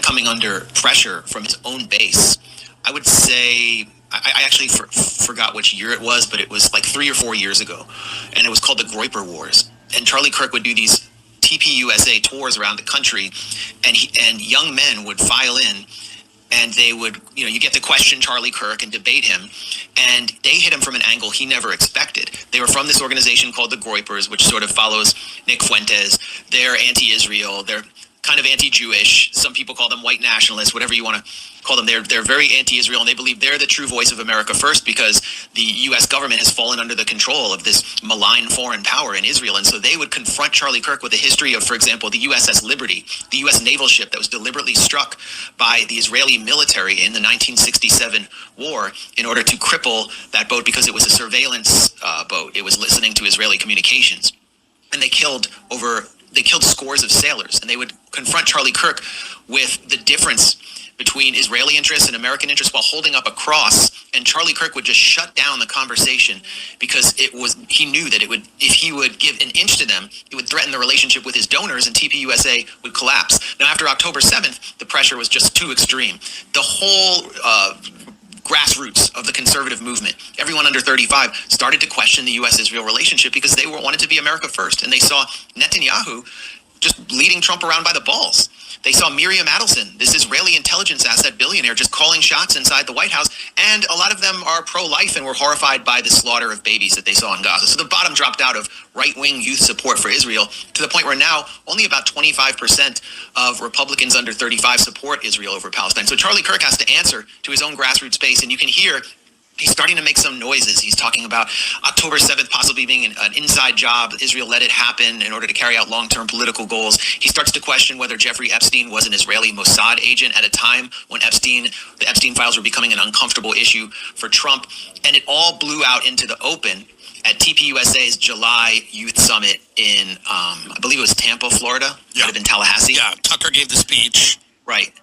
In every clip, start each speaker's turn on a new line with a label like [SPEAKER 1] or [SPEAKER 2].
[SPEAKER 1] coming under pressure from its own base. I would say, I actually forgot which year it was, but it was like 3 or 4 years ago, and it was called the Groyper Wars. And Charlie Kirk would do these TPUSA tours around the country, and young men would file in, and they would, you get to question Charlie Kirk and debate him, and they hit him from an angle he never expected. They were from this organization called the Groypers, which sort of follows Nick Fuentes. They're anti-Israel. They're kind of anti-Jewish. Some people call them white nationalists, whatever you want to call them. They're very anti-Israel, and they believe they're the true voice of America first because the U.S. government has fallen under the control of this malign foreign power in Israel. And so they would confront Charlie Kirk with a history of, for example, the USS Liberty, the U.S. naval ship that was deliberately struck by the Israeli military in the 1967 war in order to cripple that boat because it was a surveillance boat. It was listening to Israeli communications. And they killed scores of sailors, and they would confront Charlie Kirk with the difference between Israeli interests and American interests while holding up a cross, and Charlie Kirk would just shut down the conversation because he knew that if he would give an inch to them, it would threaten the relationship with his donors, and TPUSA would collapse. Now, after October 7th, the pressure was just too extreme. The whole grassroots of the conservative movement, everyone under 35, started to question the U.S.-Israel relationship because they wanted to be America first, and they saw Netanyahu just leading Trump around by the balls. They saw Miriam Adelson, this Israeli intelligence asset billionaire, just calling shots inside the White House, and a lot of them are pro-life and were horrified by the slaughter of babies that they saw in Gaza. So the bottom dropped out of right-wing youth support for Israel to the point where now only about 25% of Republicans under 35 support Israel over Palestine. So Charlie Kirk has to answer to his own grassroots base, and you can hear he's starting to make some noises. He's talking about October 7th possibly being an inside job. Israel let it happen in order to carry out long-term political goals. He starts to question whether Jeffrey Epstein was an Israeli Mossad agent at a time when the Epstein files were becoming an uncomfortable issue for Trump. And it all blew out into the open at TPUSA's July Youth Summit in, I believe it was Tampa, Florida.
[SPEAKER 2] Yeah.
[SPEAKER 1] Might have been Tallahassee.
[SPEAKER 2] Yeah, Tucker gave the speech.
[SPEAKER 1] Right.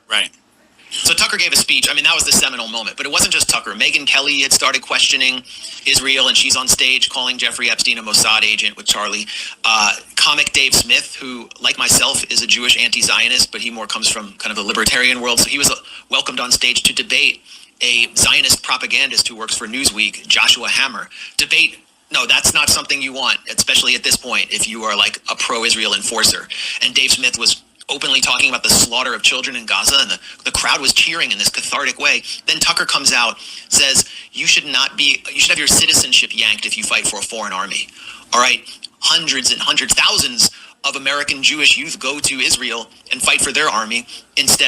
[SPEAKER 1] So Tucker gave a speech. I mean, that was the seminal moment. But it wasn't just Tucker. Megyn Kelly had started questioning Israel, and she's on stage calling Jeffrey Epstein a Mossad agent with Charlie. Comic Dave Smith, who, like myself, is a Jewish anti-Zionist, but he more comes from kind of the libertarian world. So he was welcomed on stage to debate a Zionist propagandist who works for Newsweek, Joshua Hammer. No, that's not something you want, especially at this point, if you are like a pro-Israel enforcer. And Dave Smith was openly talking about the slaughter of children in Gaza, and the crowd was cheering in this cathartic way. Then Tucker comes out, says, you should have your citizenship yanked if you fight for a foreign army. All right, hundreds and hundreds, thousands of American Jewish youth go to Israel and fight for their army instead